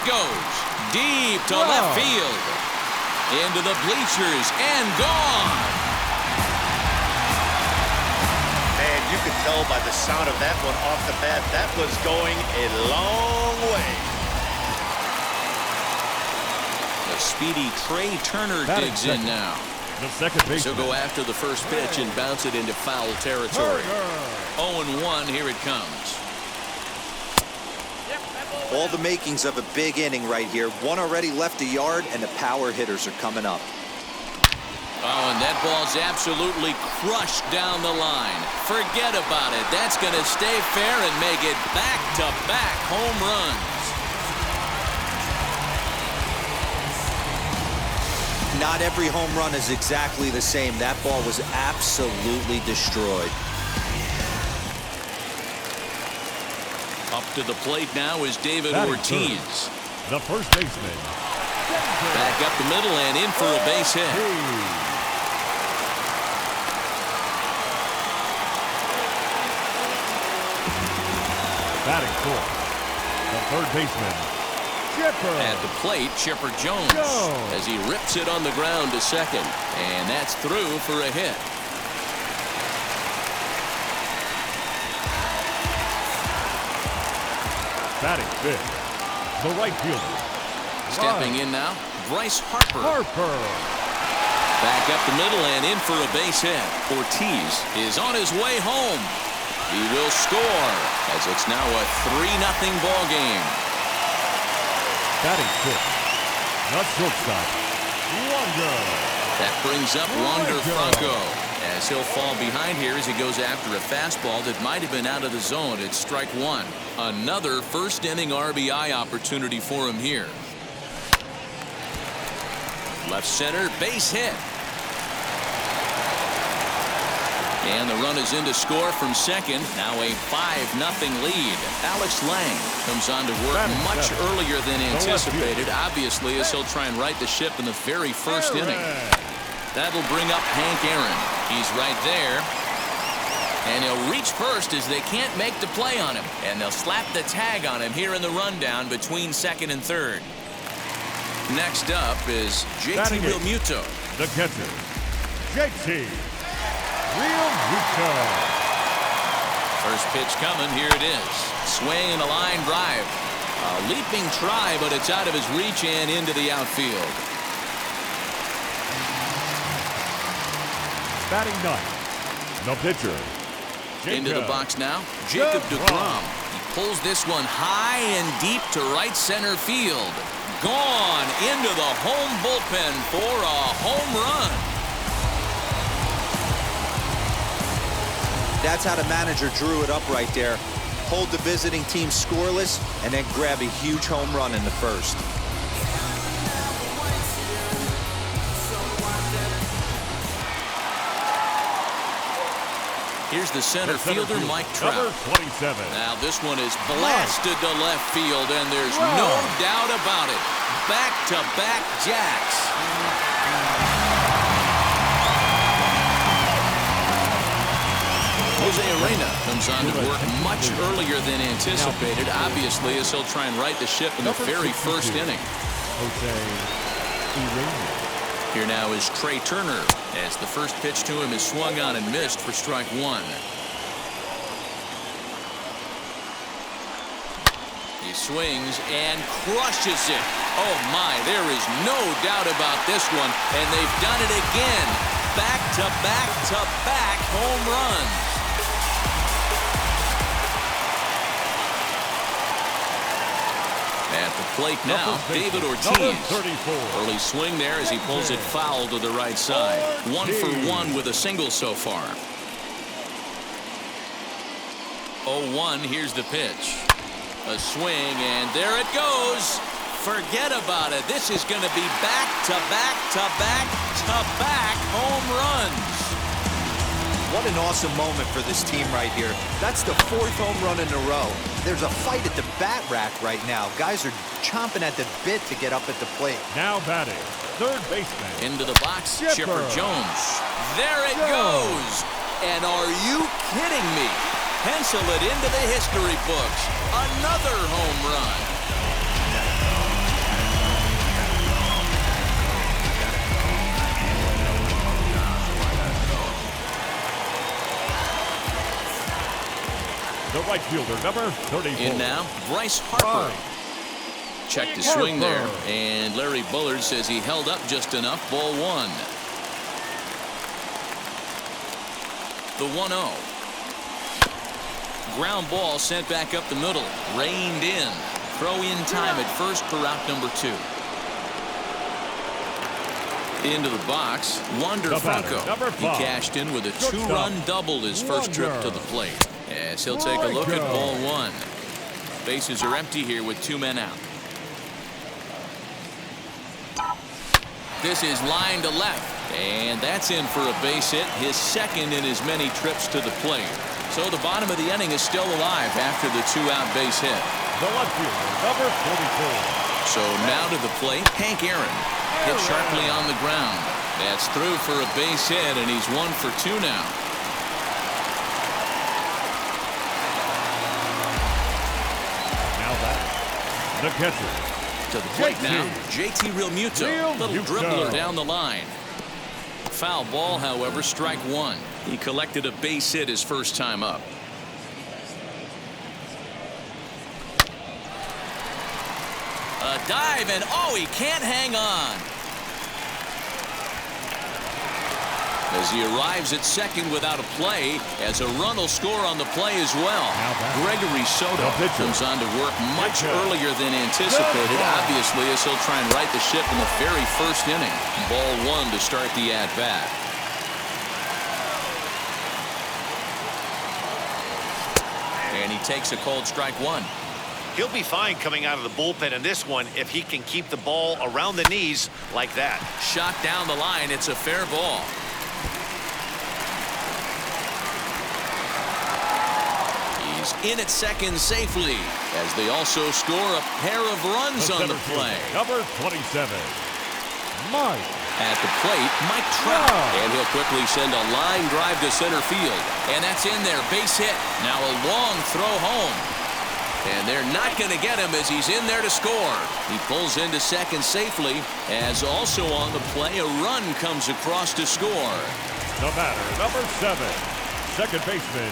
it goes. Deep to left field. Into the bleachers and gone. Man, you could tell by the sound of that one off the bat, that was going a long way. The speedy Trey Turner digs in now. The second base. He'll go after the first pitch and bounce it into foul territory. 0-1, here it comes. All the makings of a big inning right here. One already left the yard, and the power hitters are coming up. Oh, and that ball's absolutely crushed down the line. Forget about it. That's going to stay fair and make it back-to-back home runs. Not every home run is exactly the same. That ball was absolutely destroyed. Up to the plate now is David Ortiz. The first baseman. Back up the middle and in for a base hit. Batting fourth, the third baseman. Chipper. At the plate, Chipper Jones as he rips it on the ground to second. And that's through for a hit. Batting fifth, the right fielder. Stepping in now, Bryce Harper. Back up the middle and in for a base hit. Ortiz is on his way home. He will score as it's now a 3-0 ball game. Batting fifth, the shortstop, Wander. That brings up Wander Franco as he'll fall behind here as he goes after a fastball that might have been out of the zone. It's strike one. Another first inning RBI opportunity for him here. Left center base hit. And the run is in to score from second. Now a 5-0 lead. Alex Lang comes on to work much earlier than anticipated, obviously, as he'll try and right the ship in the very first inning. That'll bring up Hank Aaron. He's right there. And he'll reach first as they can't make the play on him. And they'll slap the tag on him here in the rundown between second and third. Next up is JT Realmuto. The catcher, JT Realmuto. First pitch coming. Here it is. Swing and a line drive. A leaping try, but it's out of his reach and into the outfield. Batting ninth, the pitcher. Into the box now, Jacob deGrom. He pulls this one high and deep to right center field. Gone into the home bullpen for a home run. That's how the manager drew it up right there. Hold the visiting team scoreless and then grab a huge home run in the first. Here's the center fielder, Mike Trout. Number 27. Now this one is blasted to left field, and there's no doubt about it. Back-to-back jacks. Jose Arena comes on to work much earlier than anticipated, obviously, as he'll try and right the ship in the very first inning. Here now is Trey Turner as the first pitch to him is swung on and missed for strike one. He swings and crushes it. Oh my, there is no doubt about this one, and they've done it again. Back-to-back-to-back home runs. At the plate now, David Ortiz. Early swing there as he pulls it foul to the right side. 1 for 1 with a single so far. 0-1, here's the pitch. A swing, and there it goes. Forget about it. This is going to be back-to-back-to-back-to-back home runs. What an awesome moment for this team right here. That's the 4th home run in a row. There's a fight at the bat rack right now. Guys are chomping at the bit to get up at the plate. Now batting, third baseman. Into the box, Chipper Jones. There it goes. And are you kidding me? Pencil it into the history books. Another home run. right fielder, number 34. In now, Bryce Harper. Check the swing there, and Larry Bullard says he held up just enough. Ball one. The 1-0. Ground ball sent back up the middle. Reined in. Throw in time at first for out number 2. Into the box, Wander Franco. He cashed in with a 2-run double his first trip to the plate. As he'll take a look at ball 1. Bases are empty here with 2 men out. This is line to left, and that's in for a base hit, his second in as many trips to the plate. So the bottom of the inning is still alive after the 2-out base hit. The left fielder, number 44. So now to the plate, Hank Aaron. Hit sharply on the ground. That's through for a base hit, and he's 1 for 2 now. Now back, the catcher. To the plate now, JT Realmuto. Little dribbler down the line. Foul ball, however, strike 1. He collected a base hit his first time up. A dive, and oh, he can't hang on. As he arrives at second without a play, as a run will score on the play as well. Gregory Soto comes on to work much earlier than anticipated, obviously, as he'll try and right the ship in the very first inning. Ball 1 to start the at-bat. And he takes a called strike 1. He'll be fine coming out of the bullpen in this one if he can keep the ball around the knees like that. Shot down the line. It's a fair ball. He's in at second safely as they also score a pair of runs on the play. Number 27, Mike. At the plate, Mike Trout. And he'll quickly send a line drive to center field. And that's in there. Base hit. Now a long throw home. And they're not going to get him as he's in there to score. He pulls into second safely as also on the play a run comes across to score. The batter, number 7, second baseman.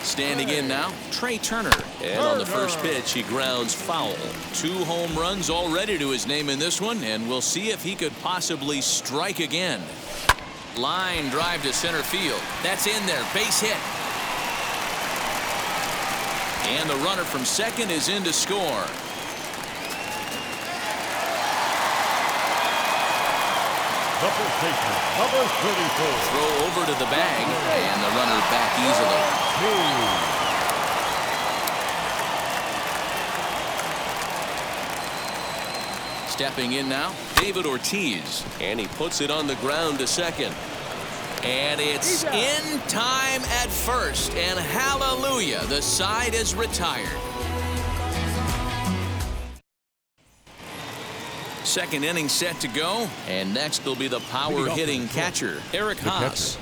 Standing in now, Trey Turner. And on the first pitch, he grounds foul. 2 home runs already to his name in this one, and we'll see if he could possibly strike again. Line drive to center field. That's in there. Base hit. And the runner from second is in to score. The first baseman, number 34. Throw over to the bag, and the runner back easily. Stepping in now, David Ortiz. And he puts it on the ground to second. And it's in time at first, and hallelujah, the side is retired. Second inning set to go, and next will be the power hitting catcher, Eric Haas.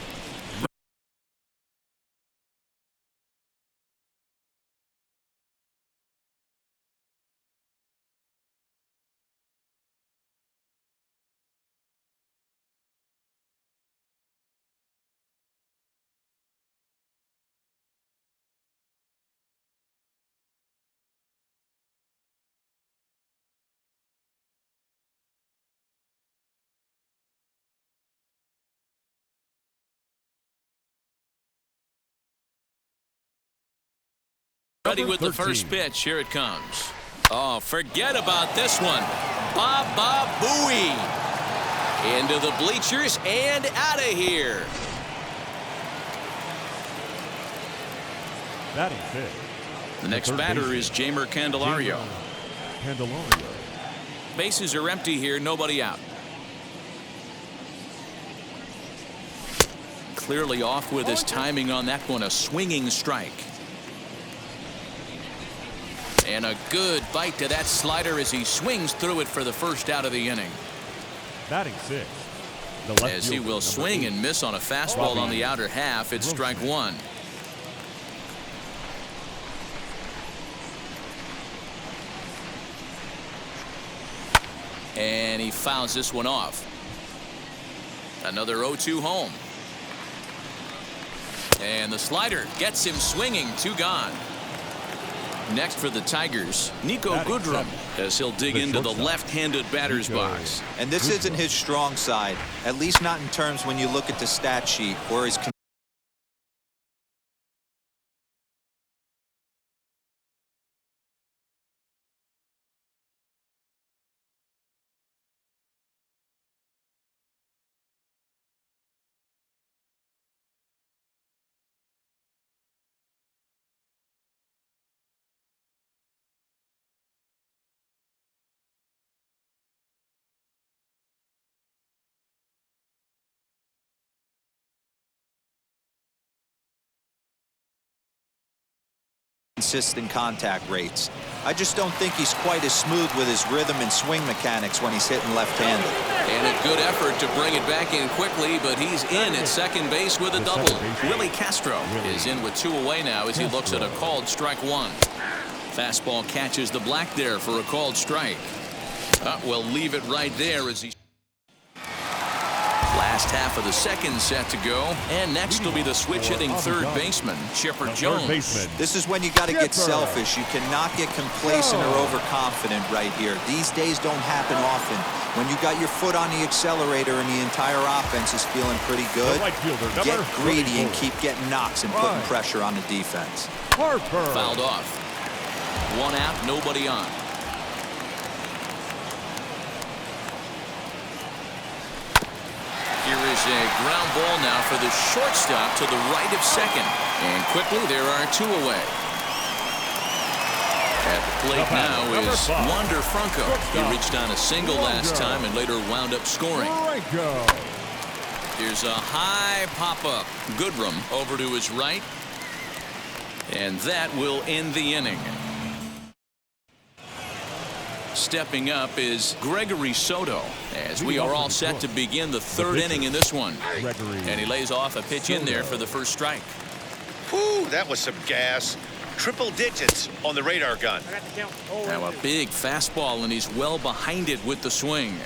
Ready with the first pitch. Here it comes. Oh, forget about this one. Baba Booey. Into the bleachers and out of here. Batting fifth. The next batter is Jeimer Candelario. Candelario. Bases are empty here. Nobody out. Clearly off with his timing on that one. A swinging strike. And a good bite to that slider as he swings through it for the first out of the inning. Batting sixth. As he will swing and miss on a fastball on the outer half, it's strike 1. And he fouls this one off. Another 0-2 home. And the slider gets him swinging. 2 gone. Next for the Tigers, Nico Goodrum, as he'll dig into the left-handed batter's box. And this isn't his strong side, at least not in terms when you look at the stat sheet or his consistent contact rates. I just don't think he's quite as smooth with his rhythm and swing mechanics when he's hitting left-handed. And a good effort to bring it back in quickly, but he's in at second base with a double. Willie Castro is in with 2 away now as he looks at a called strike 1. Fastball catches the black there for a called strike. We'll leave it right there as he... Last half of the second set to go, and next will be the switch-hitting third baseman, Chipper Jones. This is when you got to get selfish. You cannot get complacent or overconfident right here. These days don't happen often. When you got your foot on the accelerator and the entire offense is feeling pretty good, get greedy and keep getting knocks and putting pressure on the defense. Fouled off. 1 out, nobody on. Here is a ground ball now for the shortstop to the right of second. And quickly there are 2 away. At the plate now is Wander Franco. He reached on a single last time and later wound up scoring. Here's a high pop-up. Goodrum over to his right. And that will end the inning. Stepping up is Gregory Soto as we are all set to begin the 3rd inning in this one. And he lays off a pitch in there for the first strike. Whew, that was some gas. Triple digits on the radar gun. Now a big fastball, and he's well behind it with the swing.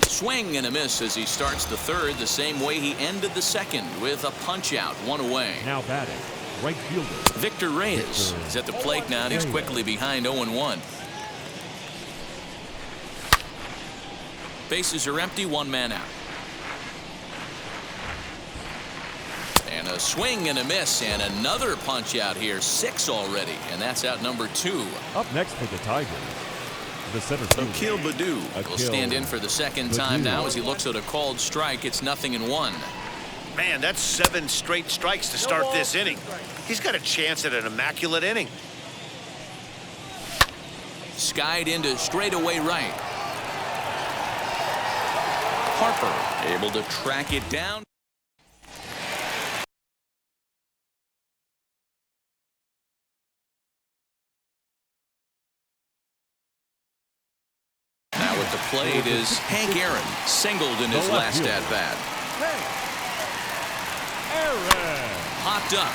Swing and a miss as he starts the 3rd the same way he ended the 2nd with a punch out, 1 away. Now batting, right fielder Victor Reyes is at the plate now, and he's quickly behind 0-1. Bases are empty, 1 man out. And a swing and a miss, and another punch out here, 6 already, and that's out number 2. Up next for the Tigers, the center fielder, Akil Baddoo will stand in for the 2nd time now as he looks at a called strike. It's 0-1. Man, that's 7 straight strikes to start this inning. He's got a chance at an immaculate inning. Skied into straightaway right. Harper able to track it down. Now at the plate is Hank Aaron, singled in his last at-bat. Popped up.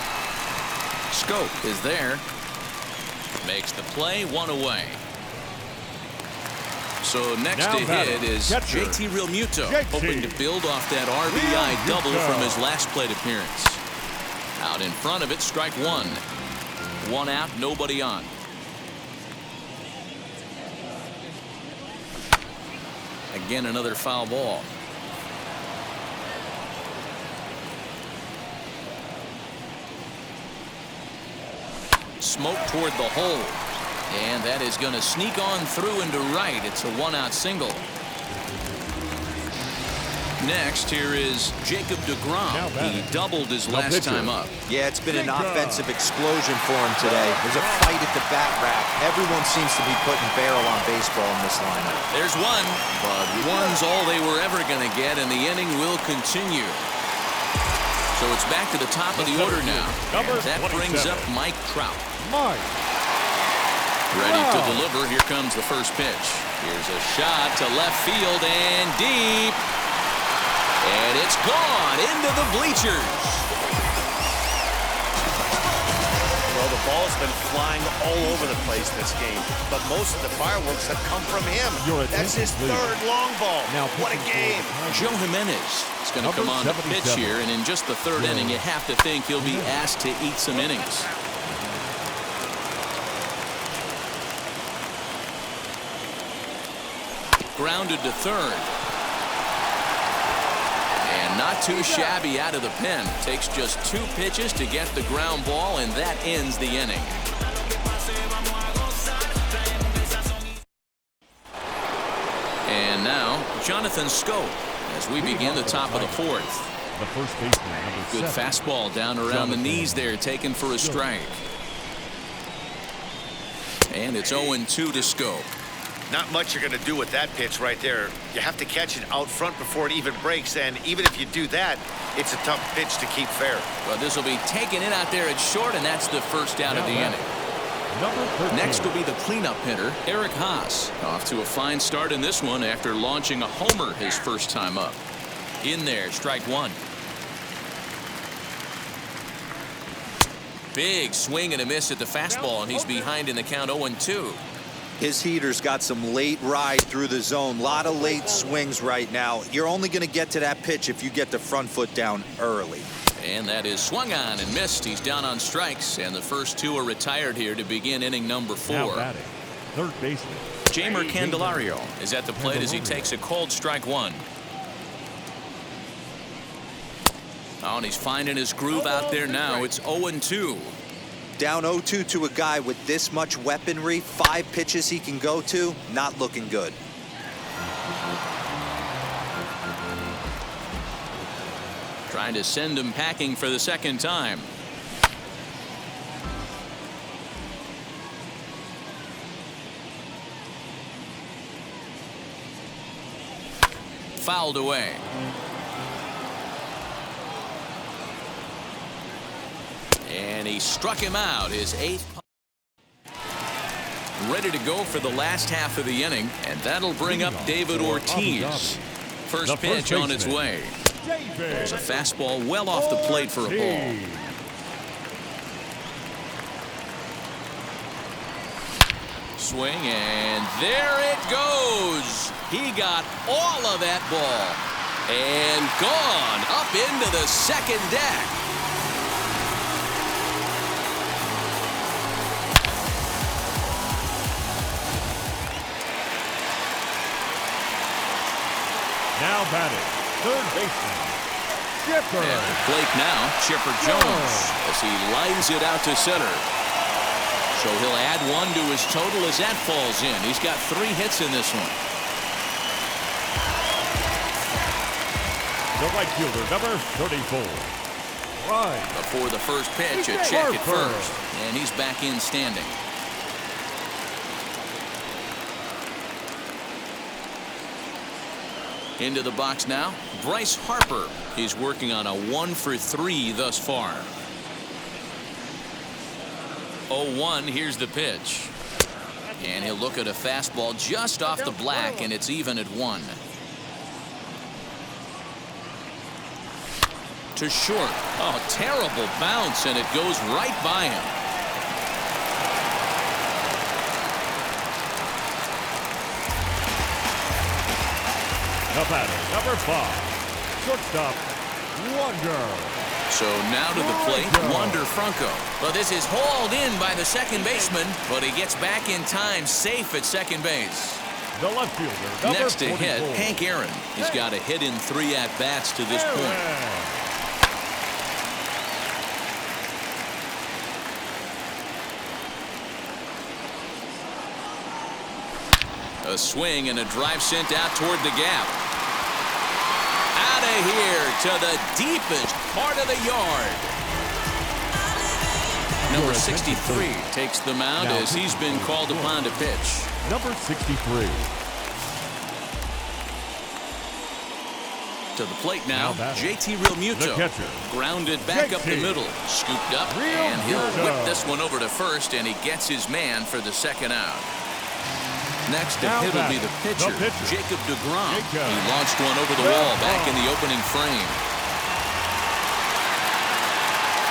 Scope is there. Makes the play, 1 away. So next to hit is JT Realmuto, hoping to build off that RBI double from his last plate appearance. Out in front of it, strike 1. 1 out, nobody on. Again, another foul ball. Smoke toward the hole. And that is going to sneak on through into right. It's a 1-out single. Next, here is Jacob deGrom. He doubled his last time up. Yeah, it's been an offensive explosion for him today. There's a fight at the bat rack. Everyone seems to be putting barrel on baseball in this lineup. There's 1, but 1's all they were ever going to get, and the inning will continue. So it's back to the top of the order now. And that brings up Mike Trout. Ready to deliver. Here comes the first pitch. Here's a shot to left field and deep. And it's gone into the bleachers. Well, the ball's been flying all over the place this game, but most of the fireworks have come from him. That's his 3rd long ball. What a game. Joe Jimenez is going to come on to pitch here, and in just the 3rd inning, you have to think he'll be asked to eat some innings. grounded to third. And not too shabby out of the pen. Takes just 2 pitches to get the ground ball, and that ends the inning. And now, Jonathan Scope as we begin the top of the 4th. The first baseman, number 7. Good fastball down around the knees there, taken for a strike. And it's 0-2 to Scope. Not much you're going to do with that pitch right there. You have to catch it out front before it even breaks, and even if you do that, it's a tough pitch to keep fair. Well, this will be taken in out there at short, and that's the first out of the inning. Next will be the cleanup hitter, Eric Haas. Off to a fine start in this one after launching a homer his first time up. In there, strike 1. Big swing and a miss at the fastball, and he's behind in the count 0-2. His heater's got some late ride through the zone. A lot of late swings right now. You're only going to get to that pitch if you get the front foot down early. And that is swung on and missed. He's down on strikes, and the first 2 are retired here to begin inning number 4. Now batting, third baseman, Jamer Candelario is at the plate as he takes a cold strike 1. Oh, and he's finding his groove out there now. It's 0-2. Down 0-2 to a guy with this much weaponry, 5 pitches he can go to, not looking good. Trying to send him packing for the second time. Fouled away. And he struck him out, his 8th. Ready to go for the last half of the inning, and that'll bring up David Ortiz. First pitch on its way. There's a fastball well off the plate for a ball. Swing, and there it goes. He got all of that ball and gone up into the second deck. now batting, third baseman, Chipper. At the plate now, Chipper Jones as he lines it out to center. So he'll add 1 to his total as that falls in. He's got 3 hits in this one. The right fielder, number 34. Right. Before the first pitch, a check at first. And he's back in standing. Into the box now, Bryce Harper. He's working on a 1 for 3 thus far. 0-1, here's the pitch. And he'll look at a fastball just off the black, and it's even at 1. To short. Oh, terrible bounce, and it goes right by him. The batter, number 5, shortstop, Wander. So now to the plate, Wander Franco. Well, this is hauled in by the second baseman, but he gets back in time, safe at second base. The left fielder, number Next to 44. hit, Hank Aaron. He's got a hit in 3 at-bats to this point. A swing and a drive sent out toward the gap. Out of here to the deepest part of the yard. Number 63 takes the mound as he's been called upon to pitch. Number 63. To the plate now, JT Realmuto. Grounded back up the middle. Scooped up, and he'll whip this one over to first, and he gets his man for the second out. Next to hit will be the pitcher, Jacob deGrom. He launched one over the wall back in the opening frame.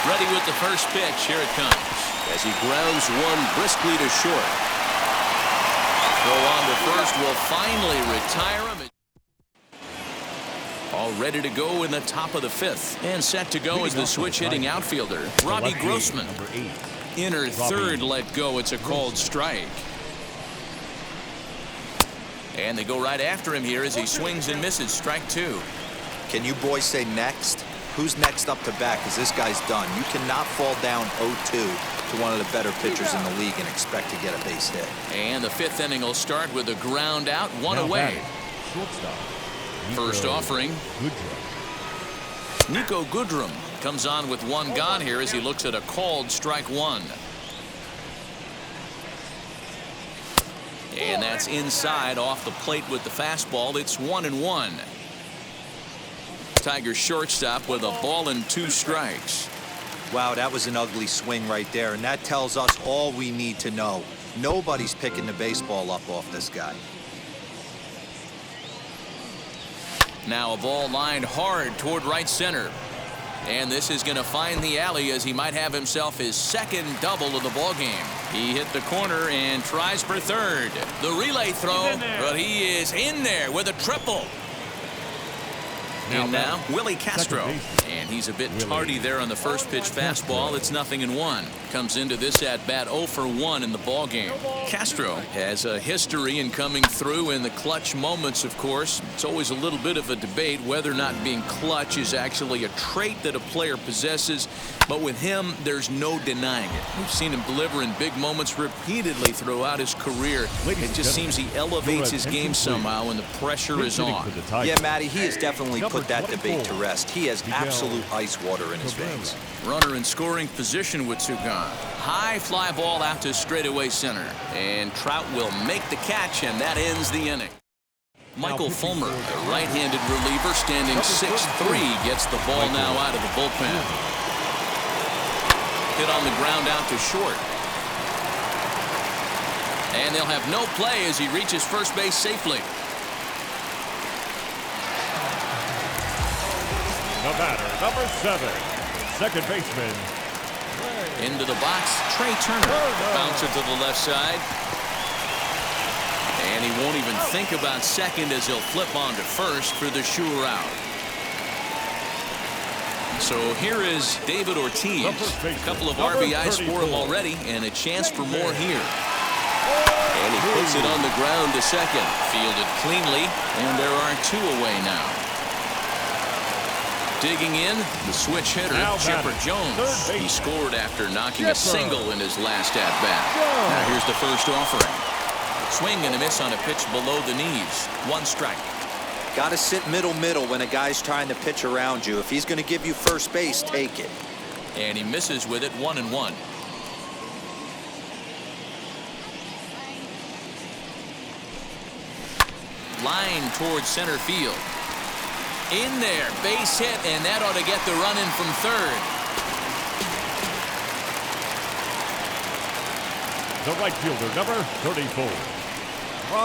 Ready with the first pitch. Here it comes as he grounds one briskly to short. Throw on to first will finally retire him. All ready to go in the top of the 5th. And set to go is the switch-hitting outfielder, Robbie Grossman. Inner third let go. It's a called strike. And they go right after him here as he swings and misses. Strike two. Can you boys say next? Who's next up to bat? Because this guy's done. You cannot fall down 0-2 to one of the better pitchers in the league and expect to get a base hit. And the fifth inning will start with a ground out, one away. Shortstop. First offering. Nico Goodrum comes on with one gone here as he looks at a called strike one. And that's inside off the plate with the fastball. It's 1-1. Tigers shortstop with a ball and two strikes. Wow, that was an ugly swing right there, and that tells us all we need to know. Nobody's picking the baseball up off this guy. Now a ball lined hard toward right center. And this is going to find the alley as he might have himself his second double of the ball game. He hit the corner and tries for third. The relay throw, but he is in there with a triple. And now Willie Castro, and he's a bit tardy there on the first pitch fastball. It's 0-1. Comes into this at bat 0 for 1 in the ball game. Castro has a history in coming through in the clutch moments, of course. It's always a little bit of a debate whether or not being clutch is actually a trait that a player possesses, but with him there's no denying it. We've seen him deliver in big moments repeatedly throughout his career. It just seems he elevates his game somehow when the pressure is on. Yeah, Matty, he has definitely put that debate to rest. He has absolute ice water in his veins. Runner in scoring position with two gone. High fly ball out to straightaway center. And Trout will make the catch, and that ends the inning. Michael Fulmer, a right-handed reliever, standing 6'3", gets the ball now out of the bullpen. Hit on the ground out to short. And they'll have no play as he reaches first base safely. The batter, number 7, second baseman. Into the box, Trey Turner. Bouncer to the left side. And he won't even think about second as he'll flip on to first for the sure out. So here is David Ortiz. A couple of RBIs for him already and a chance for more here. And he puts it on the ground to second. Fielded cleanly, and there are two away now. Digging in, the switch hitter, Chipper Jones. He scored after knocking a single in his last at-bat. Now here's the first offering. Swing and a miss on a pitch below the knees. One strike. Got to sit middle when a guy's trying to pitch around you. If he's going to give you first base, take it. And he misses with it, 1-1. Line towards center field. In there, base hit, and that ought to get the run in from third. The right fielder, number 34.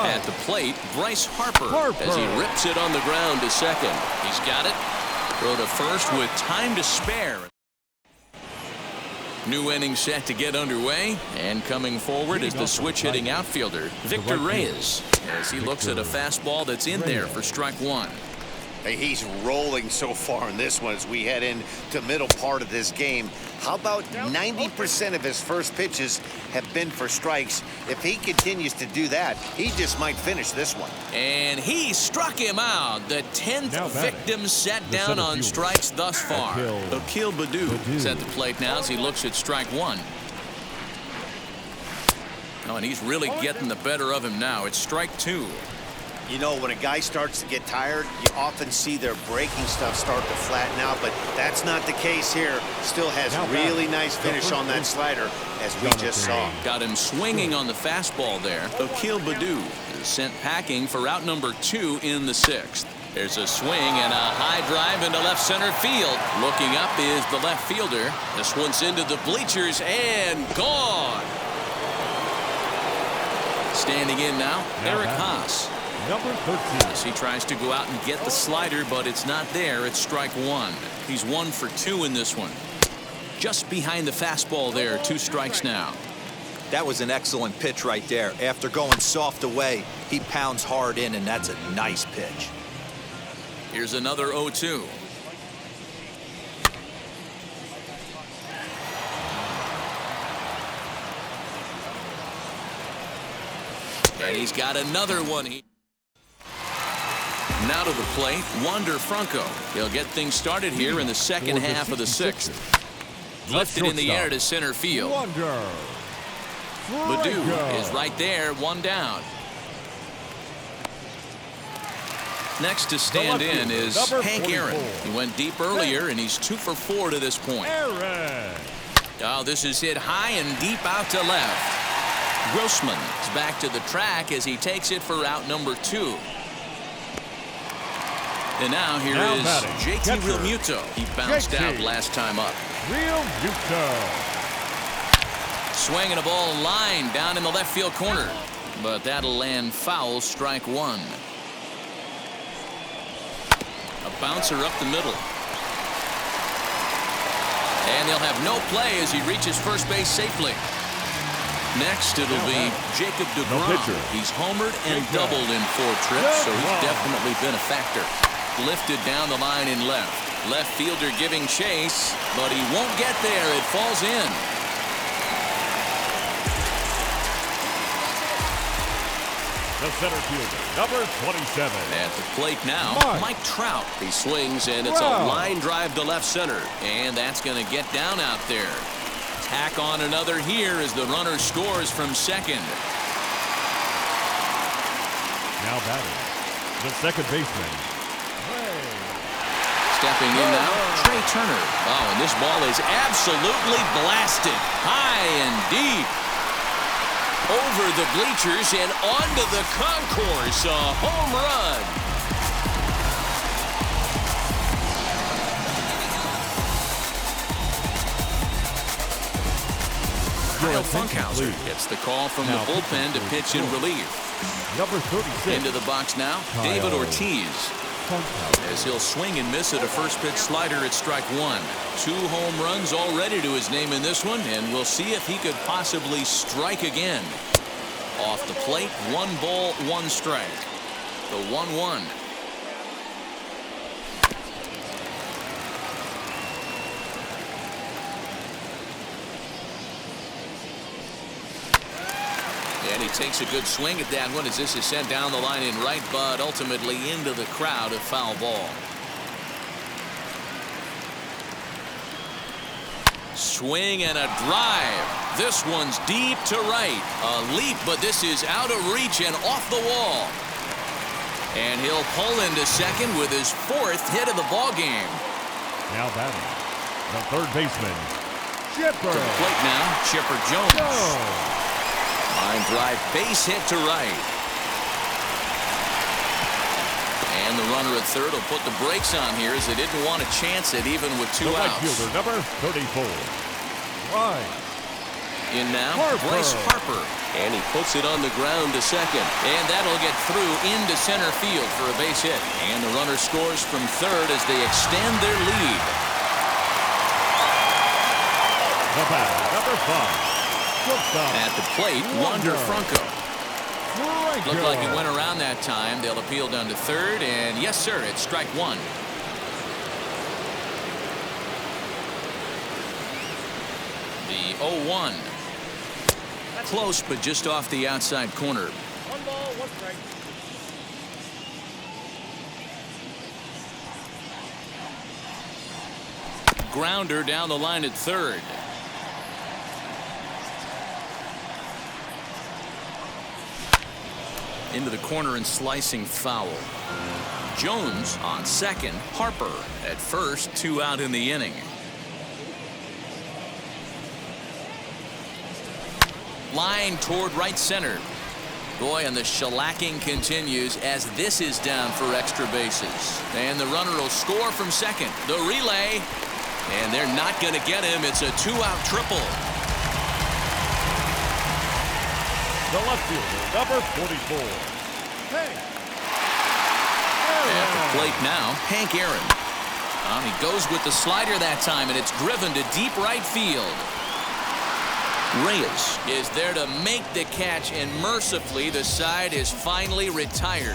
At the plate, Bryce Harper as he rips it on the ground to second. He's got it. Throw to first with time to spare. New inning set to get underway, and coming forward is the switch-hitting outfielder, Victor Reyes, as he looks at a fastball that's in there for strike one. Hey, he's rolling so far in this one as we head into middle part of this game. How about 90% of his first pitches have been for strikes? If he continues to do that, he just might finish this one. And he struck him out. The 10th victim set down on strikes thus far. Akil Baddoo is at the plate now as he looks at strike one. Oh, and he's really getting the better of him now. It's strike two. You know, when a guy starts to get tired, you often see their breaking stuff start to flatten out, but that's not the case here. Still has really nice finish on that slider, as we just saw. Got him swinging on the fastball there. Akil Baddoo is sent packing for out number 2 in the 6th. There's a swing and a high drive into left center field. Looking up is the left fielder. This one's into the bleachers and gone. Standing in now, Eric Haas. Number 13. As he tries to go out and get the slider, but it's not there. It's strike one. He's 1 for 2 in this one. Just behind the fastball there. 2 strikes now. That was an excellent pitch right there. After going soft away, he pounds hard in, and that's a nice pitch. Here's another 0-2. And he's got another one. Now to the plate, Wander Franco. He'll get things started here in the second half of the sixth. Lifted in the air to center field. Ledoux is right there, one down. Next to stand in is Hank Aaron. He went deep earlier, and he's 2 for 4 to this point. Oh, this is hit high and deep out to left. Grossman is back to the track as he takes it for out number 2. And now here is JT Realmuto. He bounced out last time up. Swinging a ball line down in the left field corner. But that'll land foul, strike 1. A bouncer up the middle. And they'll have no play as he reaches first base safely. Next, it'll be Jacob DeGrom. He's homered and doubled in 4 trips, so he's definitely been a factor. Lifted down the line in left. Left fielder giving chase, but he won't get there. It falls in. The center fielder, number 27. At the plate now, Mike Trout. He swings, and it's a line drive to left center. And that's going to get down out there. Tack on another here as the runner scores from second. Now batting, the second baseman. Stepping in now, Trey Turner. Oh, and this ball is absolutely blasted. High and deep. Over the bleachers and onto the concourse. A home run. Kyle Funkhauser gets the call from the bullpen to pitch in relief. Number 36. Into the box now, David Ortiz. As he'll swing and miss at a first pitch slider at strike 1. 2 home runs already to his name in this one, and we'll see if he could possibly strike again. Off the plate, 1 ball, 1 strike. The 1-1. And he takes a good swing at that one as this is sent down the line in right, but ultimately into the crowd, a foul ball. Swing and a drive. This one's deep to right. A leap, but this is out of reach and off the wall. And he'll pull into second with his 4th hit of the ball game. Now batting, the third baseman, Chipper. To the plate now, Chipper Jones. Line drive, base hit to right. And the runner at third will put the brakes on here as they didn't want to chance it even with 2 outs. The right fielder, number 34. Right. In now, Bryce Harper. And he puts it on the ground to second. And that'll get through into center field for a base hit. And the runner scores from third as they extend their lead. The batter, number 5. At the plate, Wander Franco. Looked like it went around that time. They'll appeal down to third, and yes, sir, it's strike 1. The 0-1. Close, but just off the outside corner. 1 ball, 1 strike. Grounder down the line at third. Into the corner and slicing foul. Jones on second. Harper at first. 2 out in the inning. Line toward right center. Boy, and the shellacking continues as this is down for extra bases. And the runner will score from second. The relay. And they're not going to get him. It's a 2-out triple. The left fielder, number 44. At the plate now, Hank Aaron. He goes with the slider that time, and it's driven to deep right field. Reyes is there to make the catch, and mercifully, the side is finally retired.